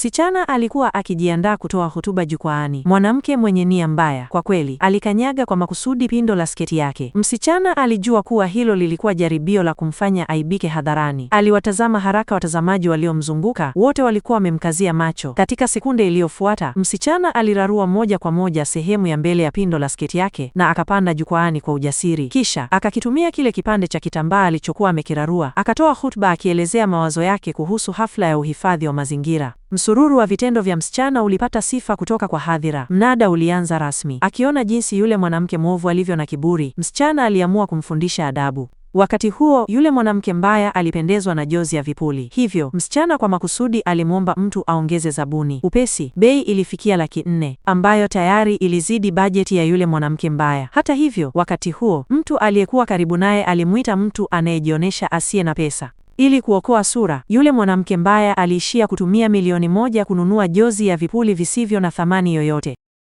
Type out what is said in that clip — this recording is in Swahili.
Msichana alikuwa akijiandaa kutoa hotuba jukwaani. Mwanamke mwenye nia mbaya, kwa kweli, alikanyaga kwa makusudi pindo la sketi yake. Msichana alijua kuwa hilo lilikuwa jaribio la kumfanya aibike hadharani. Aliwatazama haraka watazamaji waliomzunguka, wote walikuwa wamemkazia macho. Katika sekunde iliyofuata, msichana alirarua moja kwa moja sehemu ya mbele ya pindo la sketi yake na akapanda jukwaani kwa ujasiri. Kisha akakitumia kile kipande cha kitambaa alichokuwa amekirarua, akatoa hotuba akielezea mawazo yake kuhusu hafla ya uhifadhi wa mazingira. Msururu wa vitendo vya msichana ulipata sifa kutoka kwa hadhira. Mnada ulianza rasmi. Akiona jinsi yule mwanamke mwovu alivyo na kiburi, msichana aliamua kumfundisha adabu. Wakati huo, yule mwanamke mbaya alipendezwa na jozi ya vipuli. Hivyo, msichana kwa makusudi alimwomba mtu aongeze zabuni. Upesi, bei ilifikia Laki4, ambayo tayari ilizidi bajeti ya yule mwanamke mbaya. Hata hivyo, wakati huo, mtu aliyekuwa karibu naye alimuita mtu anayejionyesha asiye na pesa. Ili kuokoa sura, yule mwanamke mbaya aliishia kutumia milioni 1 kununua jozi ya vipuli visivyo na thamani yoyote.